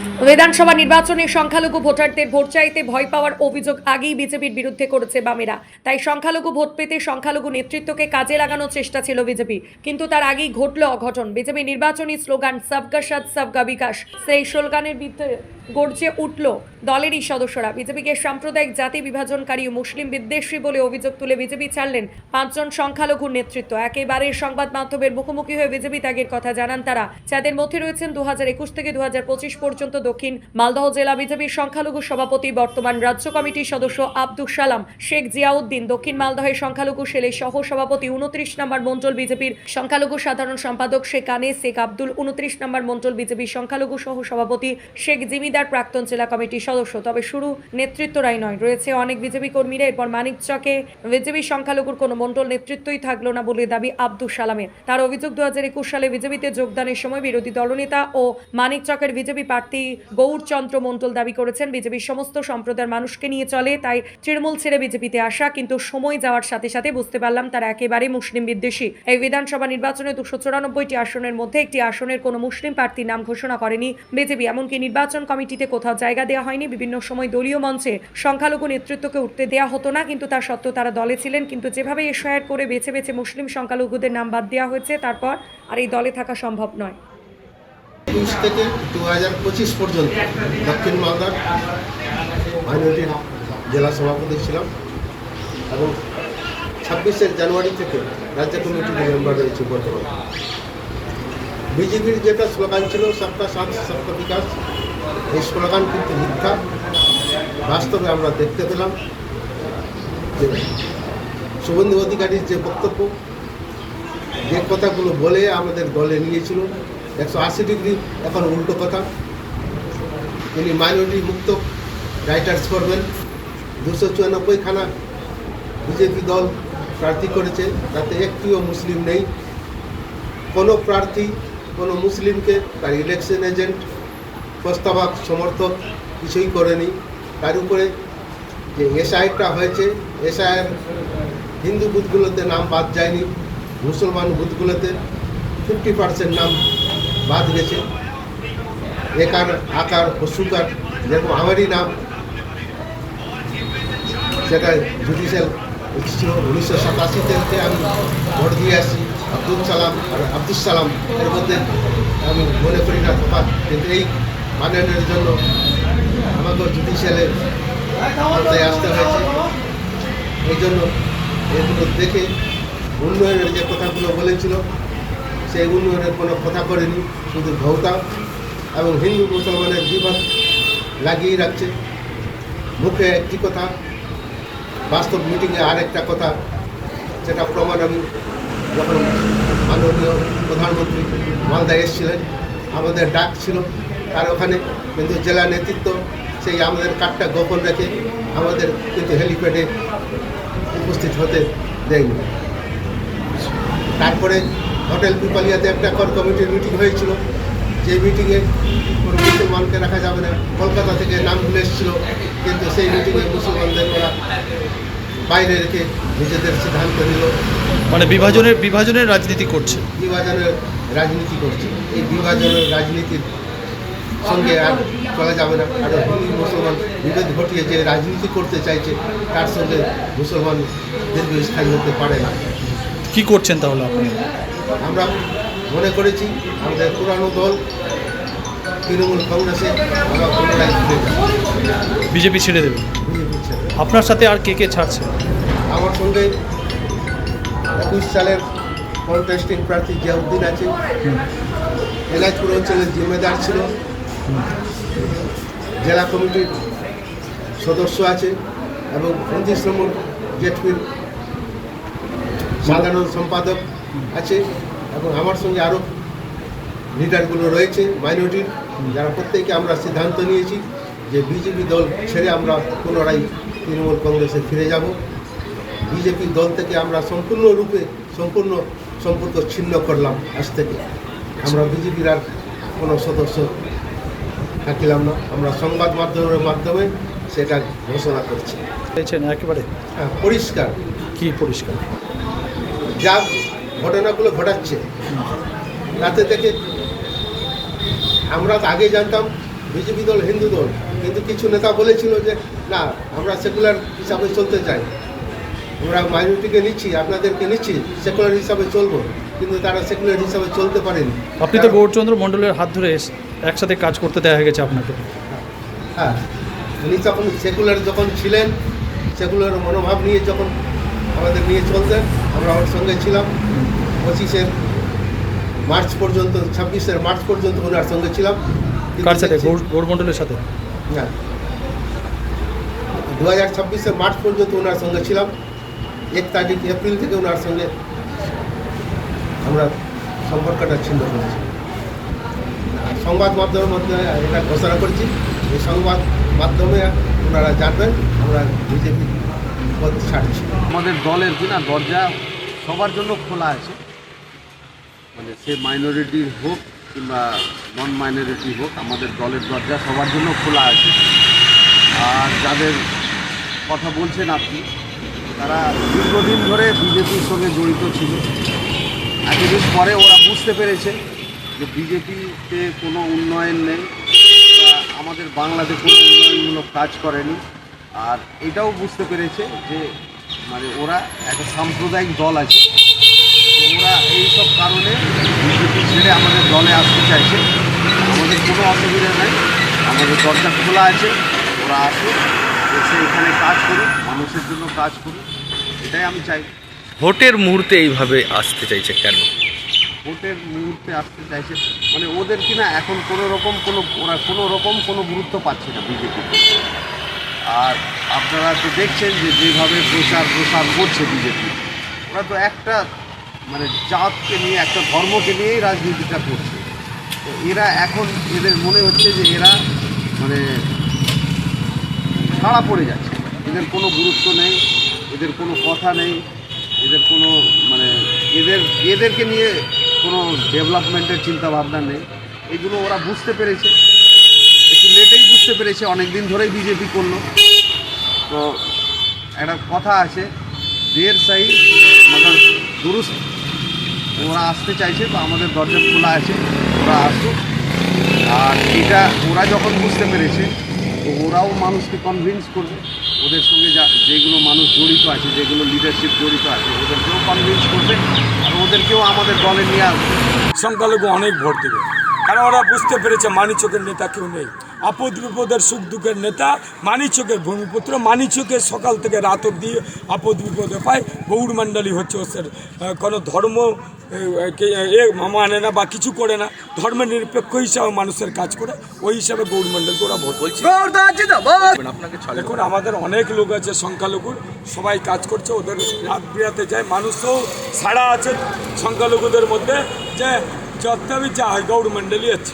বিধানসভা নির্বাচনে সংখ্যালঘু ভোটারদের ভোট চাইতে ভয় পাওয়ার অভিযোগ আগেই বিজেপির বিরুদ্ধে করেছে বামেরা। তাই সংখ্যালঘু ভোট পেতে সংখ্যালঘু নেতৃত্বকে কাজে লাগানোর চেষ্টা ছিল বিজেপি, কিন্তু তার আগেই ঘটল অঘটন। বিজেপি নির্বাচনী স্লোগান সবকা সাথ সবকা বিকাশ, সেই স্লোগানের বিরুদ্ধে গর্জে উঠল দলেরই সদস্যরা। বিজেপিকে সাম্প্রদায়িক জাতি বিভাজনকারী ও মুসলিম বিদ্বেষী বলে অভিযোগ তুলে বিজেপি ছাড়লেন 5 জন সংখ্যালঘু নেতৃত্ব। একেবারে সংবাদ মাধ্যমের মুখোমুখি হয়ে বিজেপি ত্যাগের কথা জানান তারা, যাদের মধ্যে রয়েছেন 2021 থেকে 2025 পর্যন্ত দক্ষিণ মালদহ জেলা বিজেপির সংখ্যালঘু সভাপতি, বর্তমান রাজ্য কমিটির সদস্য আব্দুস সালাম, শেখ জিয়াউদ্দিন, দক্ষিণ মালদহের সংখ্যালঘু সেলের সহ সভাপতি 29 নম্বর মণ্ডল বিজেপির সংখ্যালঘু সাধারণ সম্পাদক শেখ আনিস, শেখ আব্দুল 29 নম্বর মণ্ডল বিজেপির সংখ্যালঘু সহ সভাপতি শেখ জিমিদার, প্রাক্তন জেলা কমিটির সদস্য। তবে শুরু নেতৃত্বরাই নয়, রয়েছে অনেক বিজেপি কর্মীরা। এরপর মানিকচকে বিজেপির সংখ্যালঘুর কোনো মণ্ডল নেতৃত্বই থাকলো না বলে দাবি আব্দুস সালামের। তার অভিযোগ 2021 সালে বিজেপিতে যোগদানের সময় বিরোধী দলনেতা ও মানিকচকের বিজেপি প্রার্থী গৌরচন্দ্র মণ্ডল দাবি করেছেন বিজেপির সমস্ত সম্প্রদায়ের মানুষকে নিয়ে চলে, তাই তৃণমূল ছেড়ে বিজেপিতে আসা। কিন্তু সময় যাওয়ার সাথে সাথে বুঝতে পারলাম তারা একেবারে মুসলিম বিদ্বেষী। এই বিধানসভা নির্বাচনে 294টি আসনের মধ্যে একটি আসনের কোনো মুসলিম প্রার্থীর নাম ঘোষণা করেনি বিজেপি। এমনকি নির্বাচন কমিটিতে কোথাও জায়গা দেওয়া হয়নি। বিভিন্ন সময় দলীয় মঞ্চে সংখ্যালঘু নেতৃত্বকে উঠতে দেওয়া হতো না, কিন্তু তা সত্ত্বেও তারা দলে ছিলেন। কিন্তু যেভাবে এসআইআর করে বেছে বেছে মুসলিম সংখ্যালঘুদের নাম বাদ দেওয়া হয়েছে, তারপর আর এই দলে থাকা সম্ভব নয়। 20 থেকে 2025 পর্যন্ত দক্ষিণ মালদার মাইনরিটি জেলা সভাপতি ছিলাম এবং 26 জানুয়ারি থেকে রাজ্য কমিটির মেম্বার রয়েছে বর্তমানে। বিজেপির যেটা স্লোগান ছিল সবকা সাথ সবকা বিকাশ, এই স্লোগান কিন্তু মিথ্যা। বাস্তবে আমরা দেখতে পেলাম যে শুভেন্দু অধিকারীর যে বক্তব্য, যে কথাগুলো বলে আমাদের দলে নিয়েছিল 180 ডিগ্রি এখন উল্টো কথা। তিনি মাইনরিটি মুক্ত রাইটার্স করবেন। 294খানা বিজেপি দল প্রার্থী করেছে, তাতে একটিও মুসলিম নেই। কোনো প্রার্থী কোনো মুসলিমকে তার ইলেকশন এজেন্ট, প্রস্তাবক, সমর্থক কিছুই করেনি। তার উপরে যে এসআইআরটা হয়েছে, এসআইআর হিন্দু বুথগুলোতে নাম বাদ যায়নি, মুসলমান বুথগুলোতে 50% নাম বাদ গেছে। একার আকার ও সুকার, যেরকম আমারই নাম, সেটা জুডিশিয়াল ছিল। 1987 থেকে আমি ভোট দিয়ে আসি। আব্দুস সালাম এর মধ্যে আমি মনে করি না তফাৎ, কিন্তু এই মাননের জন্য আমাকে জুডিশিয়ালের পর্যায়ে আসতে হয়েছে। এই জন্য এগুলো দেখে উন্নয়নের যে কথাগুলো বলেছিল, সেই উন্নয়নের কোনো কথা করেনি, শুধু ভৌতা এবং হিন্দু মুসলমানের বিবাদ লাগিয়ে রাখছে। মুখে একটি কথা, বাস্তব মিটিংয়ে আরেকটা কথা। সেটা প্রমাণ আমি যখন মাননীয় প্রধানমন্ত্রী মালদায় এসেছিলেন, আমাদের ডাক ছিল তার ওখানে, কিন্তু জেলা নেতৃত্ব সেই আমাদের কার্ডটা গোপন রেখে আমাদের কিন্তু হেলিপ্যাডে উপস্থিত হতে দেয়নি। তারপরে হোটেল পিপালিয়াতে একটা কর কমিটির মিটিং হয়েছিল, যে মিটিংয়ে কোনো মুসলমানকে রাখা যাবে না। কলকাতা থেকে নামগুলো এসেছিল, কিন্তু সেই মিটিংয়ে মুসলমানদের ওরা বাইরে রেখে নিজেদের সিদ্ধান্ত নিল। মানে বিভাজনের রাজনীতি করছে। বিভাজনের রাজনীতি করছে। এই বিভাজনের রাজনীতির সঙ্গে আর চলা যাবে না। আর হিন্দু মুসলমান বিভেদ ঘটিয়ে যে রাজনীতি করতে চাইছে, তার সঙ্গে মুসলমান দীর্ঘস্থায়ী হতে পারে না। কি করছেন তাহলে আপনি? আমরা মনে করেছি আমাদের পুরানো দল তৃণমূল কংগ্রেসে আমরা পুনরায় ফিরে যাব। বিজেপি ছেড়ে দেবে? বিজেপি ছেড়ে। আপনার সাথে আর কে ছাড়ছে? আমার সঙ্গে 21 সালের কন্টেস্টিং প্রার্থী জিয়াউদ্দিন আছে, এলাজপুর অঞ্চলের জিম্মেদার ছিল, জেলা কমিটির সদস্য আছে এবং 29 নম্বর জেটপির সাধারণ সম্পাদক আছে, এবং আমার সঙ্গে আরও লিডারগুলো রয়েছে মাইনরিটির, যারা প্রত্যেকে আমরা সিদ্ধান্ত নিয়েছি যে বিজেপি দল ছেড়ে আমরা পুনরায় তৃণমূল কংগ্রেসে ফিরে যাব। বিজেপি দল থেকে আমরা সম্পূর্ণরূপে সম্পর্ক ছিন্ন করলাম। আজ থেকে আমরা বিজেপির আর কোনো সদস্য থাকিলাম না। আমরা সংবাদ মাধ্যমের মাধ্যমে সেটা ঘোষণা করছি। একেবারে পরিষ্কার। কি পরিষ্কার? যা ঘটনাগুলো ঘটাচ্ছে তাতে থেকে আমরা তো আগে জানতাম বিজেপি দল হিন্দু দল, কিন্তু কিছু নেতা বলেছিল যে না, আমরা সেকুলার হিসাবে চলতে চাই, আমরা মাইনরিটিকে নিচ্ছি, আপনাদেরকে নিচ্ছি, সেকুলার হিসাবে চলবো, কিন্তু তারা সেকুলার হিসাবে চলতে পারেনি। আপনি তো গৌরচন্দ্র মণ্ডলের হাত ধরে একসাথে কাজ করতে দেওয়া গেছে আপনাকে। হ্যাঁ, উনি যখন সেকুলার যখন ছিলেন, সেকুলার মনোভাব নিয়ে যখন আমাদের নিয়ে চলতেন, আমরা ওর সঙ্গে ছিলাম। 25 মার্চ পর্যন্ত, 26 মার্চ পর্যন্ত ওনার সঙ্গে ছিলাম। কার সাথে? গৌর মণ্ডলের সাথে? না, 2026 মার্চ পর্যন্ত ওনার সঙ্গে ছিলাম। 1 তারিখ এপ্রিল থেকে ওনার সঙ্গে আমরা সম্পর্কটা ছিন্ন করেছি। আর সংবাদ মাধ্যমের মধ্যে এটা ঘোষণা করেছি, এই সংবাদ মাধ্যমে ওনারা জানবেন আমরা বিজেপি পদ ছাড়ছি। আমাদের দলের কিনা দরজা সবার জন্য খোলা আছে, মানে সে মাইনরিটি হোক কিংবা নন মাইনরিটি হোক, আমাদের দলের দরজা সবার জন্য খোলা আছে। আর যাদের কথা বলছেন আপনি, তারা দীর্ঘদিন ধরে বিজেপির সঙ্গে জড়িত ছিল। এতদিন পরে ওরা বুঝতে পেরেছে যে বিজেপিতে কোনো উন্নয়ন নেই, ওরা আমাদের বাংলাতে কোনো উন্নয়নমূলক কাজ করেনি। আর এটাও বুঝতে পেরেছে যে মানে ওরা একটা সাম্প্রদায়িক দল আছে, তো ওরা এইসব কারণে বিজেপি ছেড়ে আমাদের দলে আসতে চাইছে। আমাদের কোনো অসুবিধা নেই, আমাদের দরজা খোলা আছে, ওরা আসুক, এসে এখানে কাজ করুক, মানুষের জন্য কাজ করুক, এটাই আমি চাই। ভোটের মুহূর্তে এইভাবে আসতে চাইছে কেন? ভোটের মুহূর্তে আসতে চাইছে মানে ওদের কিনা এখন ওরা কোনো রকম কোনো গুরুত্ব পাচ্ছে না বিজেপি। আর আপনারা তো দেখছেন যে যেভাবে প্রসার করছে বিজেপি, ওরা তো একটা মানে জাতকে নিয়ে, একটা ধর্মকে নিয়েই রাজনীতিটা করছে। তো এরা এখন এদের মনে হচ্ছে যে এরা মানে ছাড়া পড়ে যাচ্ছে, এদের কোনো গুরুত্ব নেই, এদের কোনো কথা নেই, এদের কোনো মানে এদেরকে নিয়ে কোনো ডেভেলপমেন্টের চিন্তাভাবনা নেই। এগুলো ওরা বুঝতে পেরেছে, একটু লেটেই বুঝতে পেরেছে, অনেক দিন ধরেই বিজেপি করলো। তো একটা কথা আছে, দের সাহি মগর দুরুস্ত, ওরা আসতে চাইছে, তো আমাদের দরজা খোলা আছে, ওরা আসুক। আর এটা ওরা যখন বুঝতে পেরেছে, তো ওরাও মানুষকে কনভিন্স করবে, ওদের সঙ্গে যেগুলো মানুষ জড়িত আছে, যেগুলো লিডারশিপ জড়িত আছে, ওদেরকেও কনভিন্স করবে, আর ওদেরকেও আমাদের দলে নিয়ে আসবে। সংখ্যালঘু অনেক ভোট দেবে, কারণ ওরা বুঝতে পেরেছে মানিচকের নেতা কেউ নেই। আপদ বিপদের সুখ দুঃখের নেতা মানিচকের ভূমিপুত্র, মানিচকের সকাল থেকে রাত অবধি আপদ বিপদে পায়। গৌরমণ্ডলী হচ্ছে ওদের কোনো ধর্ম মানে না বা কিছু করে না, ধর্ম নিরপেক্ষ হিসাবে মানুষের কাজ করে, ওই হিসাবে গৌরমণ্ডলকে ওরা ভোট বলছে। দেখুন, আমাদের অনেক লোক আছে সংখ্যালঘুর, সবাই কাজ করছে, ওদের রাত বিরাতে যায়, মানুষও সাড়া আছে সংখ্যালঘুদের মধ্যে যে যত যা হয় গৌরমণ্ডলী আছে।